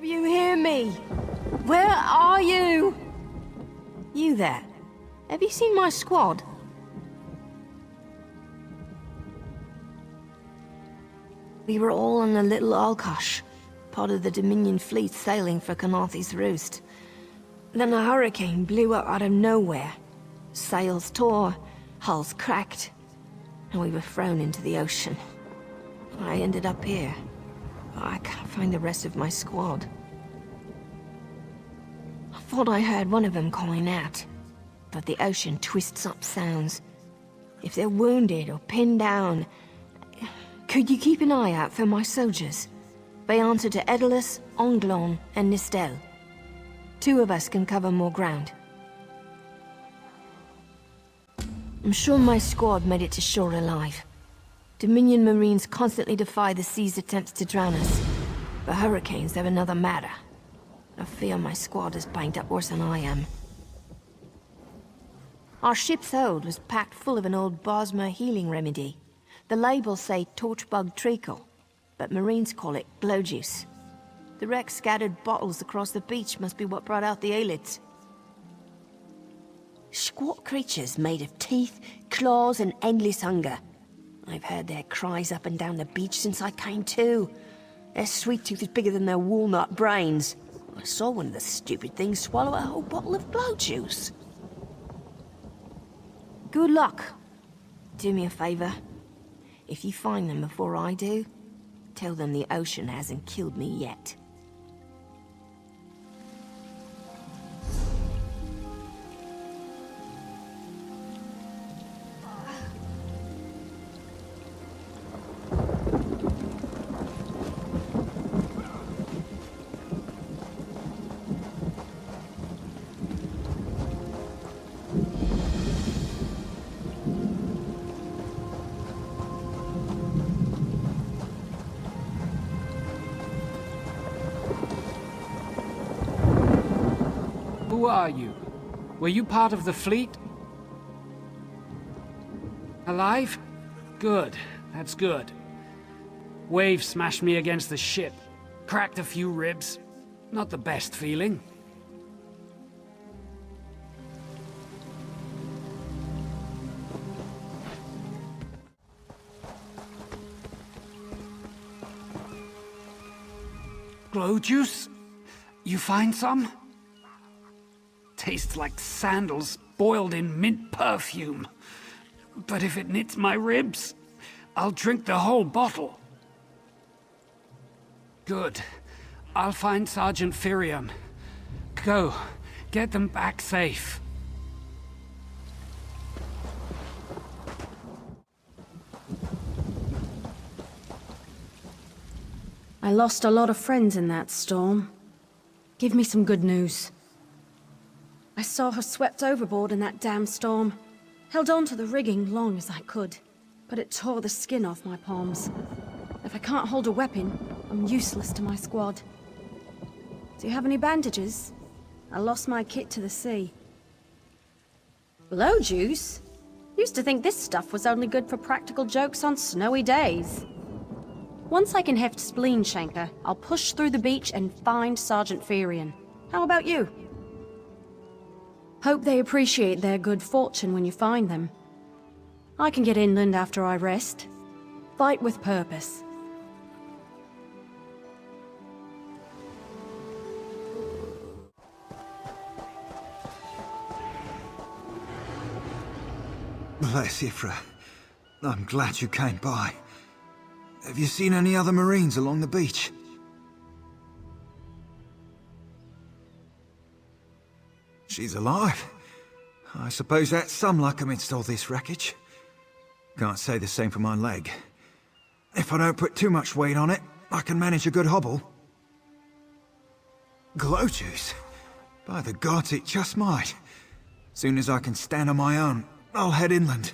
You hear me? Where are you? You there? Have you seen my squad? We were all on the little Alkosh, part of the Dominion fleet sailing for Canarthy's Roost. Then a hurricane blew up out of nowhere. Sails tore, hulls cracked, and we were thrown into the ocean. I ended up here. I can't find the rest of my squad. I thought I heard one of them calling out, but the ocean twists up sounds. If they're wounded or pinned down, could you keep an eye out for my soldiers? They answer to Edalus, Onglon, and Nistel. 2 of us can cover more ground. I'm sure my squad made it to shore alive. Dominion Marines constantly defy the sea's attempts to drown us. But hurricanes are another matter. I fear my squad is banged up worse than I am. Our ship's hold was packed full of an old Bosmer healing remedy. The labels say torchbug treacle, but Marines call it glow juice. The wreck scattered bottles across the beach must be what brought out the aelids. Squat creatures made of teeth, claws, and endless hunger. I've heard their cries up and down the beach since I came to. Their sweet tooth is bigger than their walnut brains. I saw one of the stupid things swallow a whole bottle of glow juice. Good luck. Do me a favor. If you find them before I do, tell them the ocean hasn't killed me yet. Who are you? Were you part of the fleet? Alive? Good. That's good. Waves smashed me against the ship. Cracked a few ribs. Not the best feeling. Glow juice? You find some? Tastes like sandals boiled in mint perfume. But if it knits my ribs, I'll drink the whole bottle. Good. I'll find Sergeant Firion. Go. Get them back safe. I lost a lot of friends in that storm. Give me some good news. I saw her swept overboard in that damn storm. Held on to the rigging long as I could, but it tore the skin off my palms. If I can't hold a weapon, I'm useless to my squad. Do you have any bandages? I lost my kit to the sea. Blow juice? Used to think this stuff was only good for practical jokes on snowy days. Once I can heft Spleen Shanker, I'll push through the beach and find Sergeant Firion. How about you? Hope they appreciate their good fortune when you find them. I can get inland after I rest. Fight with purpose. Bless Ifra. I'm glad you came by. Have you seen any other Marines along the beach? She's alive. I suppose that's some luck amidst all this wreckage. Can't say the same for my leg. If I don't put too much weight on it, I can manage a good hobble. Glow juice? By the gods, it just might. Soon as I can stand on my own, I'll head inland.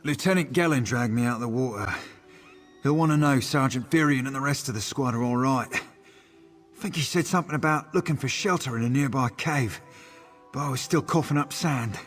Lieutenant Gellin dragged me out of the water. He'll want to know Sergeant Firion and the rest of the squad are all right. I think he said something about looking for shelter in a nearby cave, but I was still coughing up sand.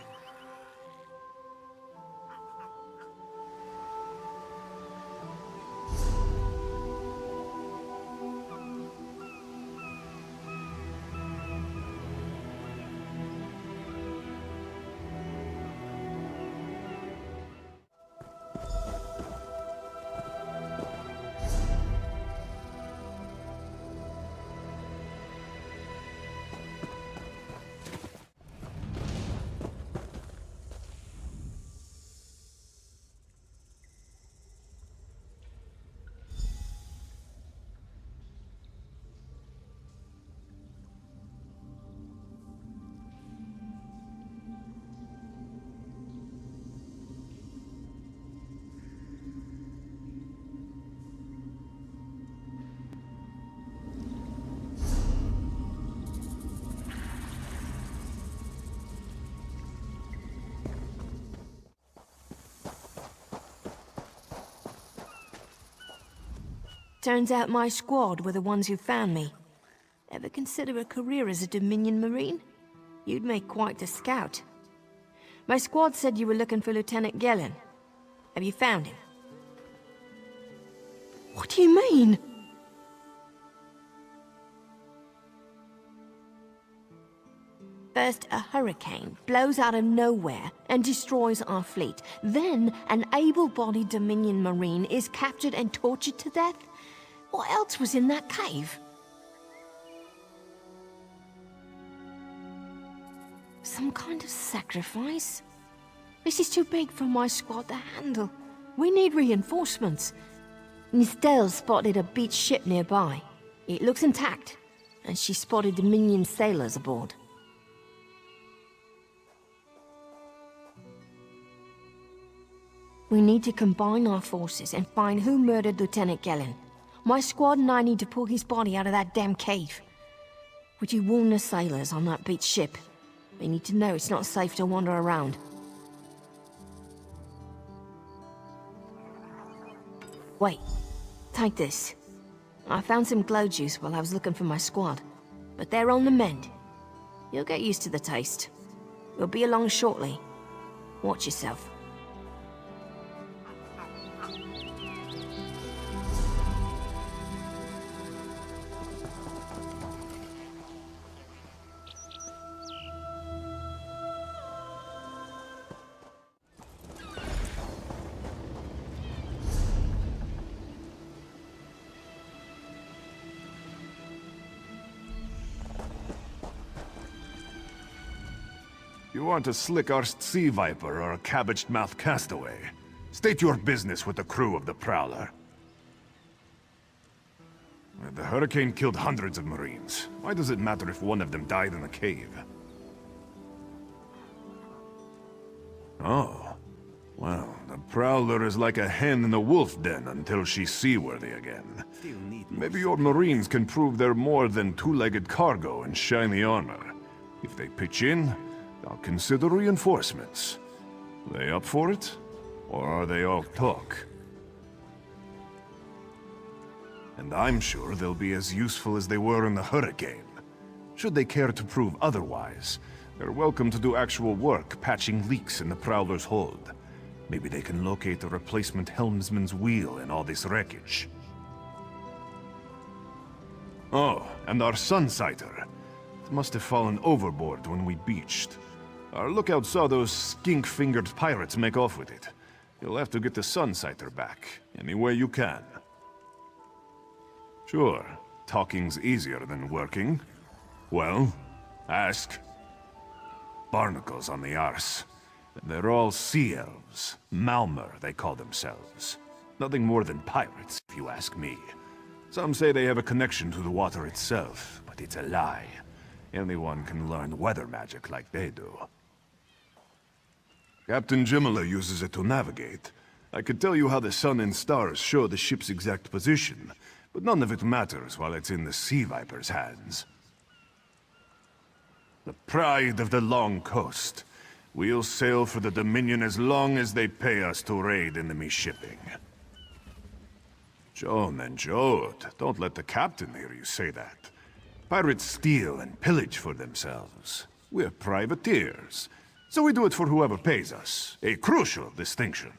Turns out my squad were the ones who found me. Ever consider a career as a Dominion Marine? You'd make quite a scout. My squad said you were looking for Lieutenant Gellin. Have you found him? What do you mean? First, a hurricane blows out of nowhere and destroys our fleet. Then, an able-bodied Dominion Marine is captured and tortured to death? What else was in that cave? Some kind of sacrifice? This is too big for my squad to handle. We need reinforcements. Nistel spotted a beached ship nearby. It looks intact, and she spotted Dominion sailors aboard. We need to combine our forces and find who murdered Lieutenant Gellin. My squad and I need to pull his body out of that damn cave. Would you warn the sailors on that beached ship? They need to know it's not safe to wander around. Wait, take this. I found some glow juice while I was looking for my squad, but they're on the mend. You'll get used to the taste. We'll be along shortly. Watch yourself. You want a slick-arsed sea viper or a cabbage-mouthed castaway? State your business with the crew of the Prowler. The hurricane killed hundreds of Marines. Why does it matter if one of them died in the cave? Oh. Well, the Prowler is like a hen in a wolf den until she's seaworthy again. Maybe your Marines can prove they're more than two-legged cargo and shiny armor. If they pitch in, I'll consider reinforcements. They up for it? Or are they all talk? And I'm sure they'll be as useful as they were in the hurricane. Should they care to prove otherwise, they're welcome to do actual work patching leaks in the Prowler's hold. Maybe they can locate a replacement helmsman's wheel in all this wreckage. Oh, and our Sunsighter. It must have fallen overboard when we beached. Our lookout saw those skink-fingered pirates make off with it. You'll have to get the Sunsighter back, any way you can. Sure, talking's easier than working. Well, ask. Barnacles on the arse. They're all sea elves. Malmer, they call themselves. Nothing more than pirates, if you ask me. Some say they have a connection to the water itself, but it's a lie. Anyone can learn weather magic like they do. Captain Jimala uses it to navigate. I could tell you how the sun and stars show the ship's exact position, but none of it matters while it's in the Sea Viper's hands. The pride of the long coast. We'll sail for the Dominion as long as they pay us to raid enemy shipping. Joan and Jode, don't let the captain hear you say that. Pirates steal and pillage for themselves. We're privateers, so we do it for whoever pays us. A crucial distinction.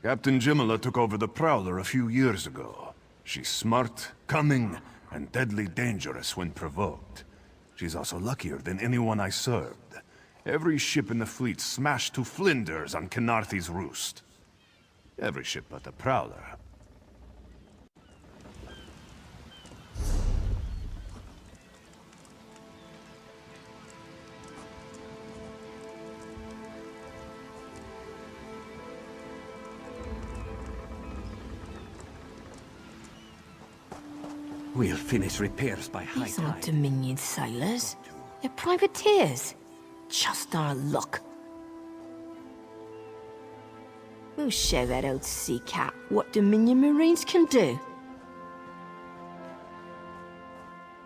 Captain Jimala took over the Prowler a few years ago. She's smart, cunning, and deadly dangerous when provoked. She's also luckier than anyone I served. Every ship in the fleet smashed to flinders on Khenarthi's roost. Every ship but the Prowler. We'll finish repairs by high These aren't tide. Dominion sailors. They're privateers. Just our luck. We'll show that old sea cat what Dominion Marines can do.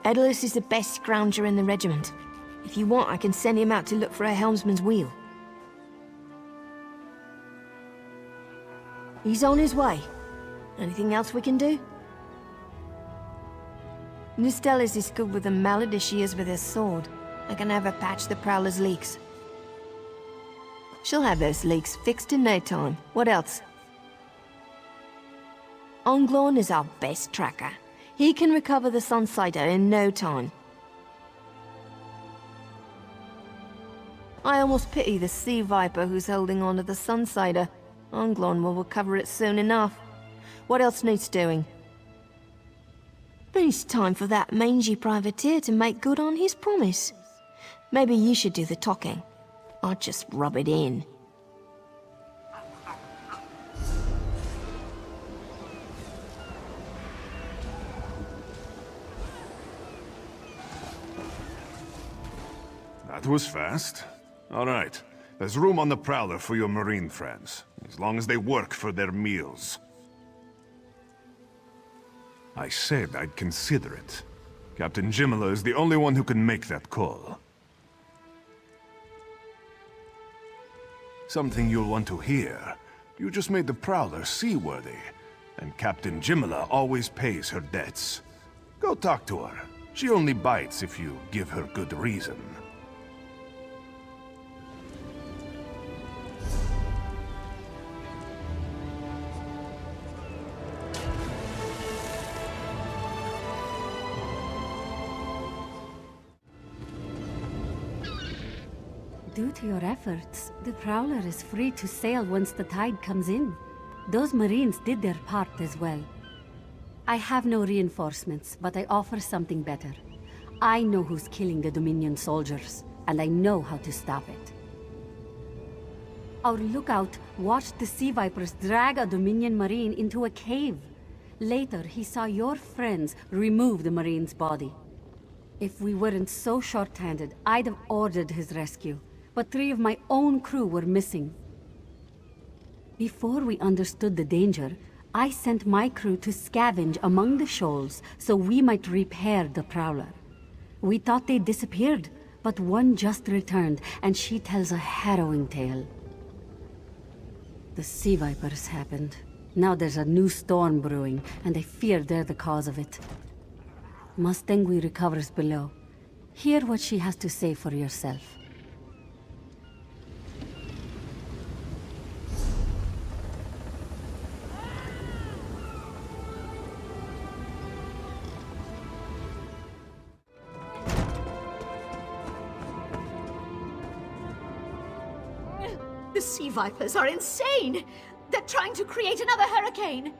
Edalus is the best scrounger in the regiment. If you want, I can send him out to look for a helmsman's wheel. He's on his way. Anything else we can do? Nustellis is good with a mallet as she is with his sword. I can have her patch the Prowler's leaks. She'll have those leaks fixed in no time. What else? Onglorn is our best tracker. He can recover the Sunsider in no time. I almost pity the Sea Viper who's holding on to the Sunsider. Onglorn will recover it soon enough. What else needs doing? It's time for that mangy privateer to make good on his promise. Maybe you should do the talking. I'll just rub it in. That was fast. All right. There's room on the Prowler for your Marine friends, as long as they work for their meals. I said I'd consider it. Captain Jimala is the only one who can make that call. Something you'll want to hear. You just made the Prowler seaworthy, and Captain Jimala always pays her debts. Go talk to her. She only bites if you give her good reason. Due to your efforts, the Prowler is free to sail once the tide comes in. Those Marines did their part as well. I have no reinforcements, but I offer something better. I know who's killing the Dominion soldiers, and I know how to stop it. Our lookout watched the Sea Vipers drag a Dominion Marine into a cave. Later, he saw your friends remove the Marine's body. If we weren't so short-handed, I'd have ordered his rescue. But 3 of my own crew were missing. Before we understood the danger, I sent my crew to scavenge among the shoals so we might repair the Prowler. We thought they disappeared, but one just returned, and she tells a harrowing tale. The Sea Vipers happened. Now there's a new storm brewing, and I fear they're the cause of it. Mustangui recovers below. Hear what she has to say for yourself. The Sea Vipers are insane! They're trying to create another hurricane!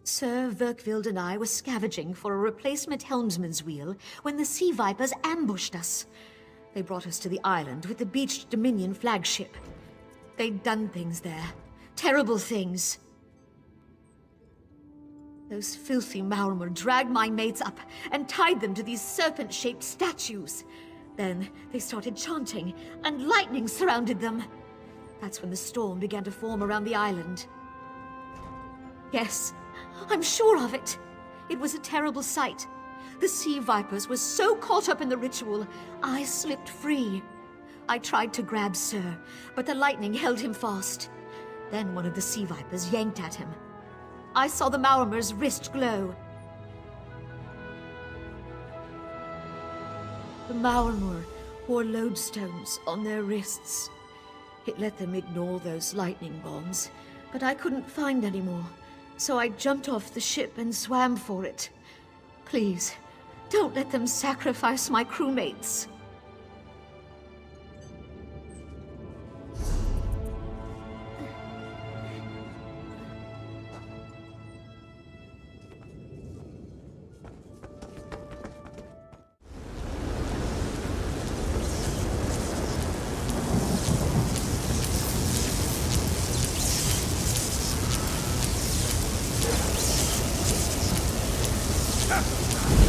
Sir Verkvild and I were scavenging for a replacement helmsman's wheel when the Sea Vipers ambushed us. They brought us to the island with the beached Dominion flagship. They'd done things there. Terrible things. Those filthy Maormer dragged my mates up and tied them to these serpent-shaped statues. Then they started chanting, and lightning surrounded them. That's when the storm began to form around the island. Yes, I'm sure of it. It was a terrible sight. The Sea Vipers were so caught up in the ritual, I slipped free. I tried to grab Sir, but the lightning held him fast. Then one of the Sea Vipers yanked at him. I saw the Maormer's wrist glow. The Maormer wore lodestones on their wrists. It let them ignore those lightning bombs, but I couldn't find any more, so I jumped off the ship and swam for it. Please, don't let them sacrifice my crewmates.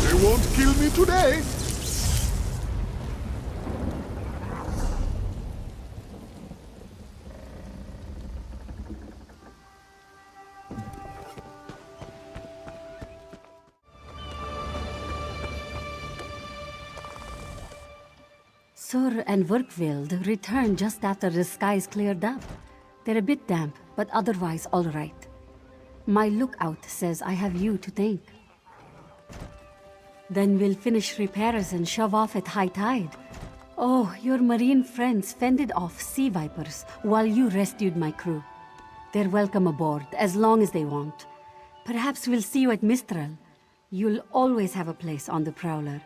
They won't kill me today! Sur and Verkvild returned just after the skies cleared up. They're a bit damp, but otherwise all right. My lookout says I have you to thank. Then we'll finish repairs and shove off at high tide. Oh, your marine friends fended off sea vipers while you rescued my crew. They're welcome aboard, as long as they want. Perhaps we'll see you at Mistral. You'll always have a place on the Prowler.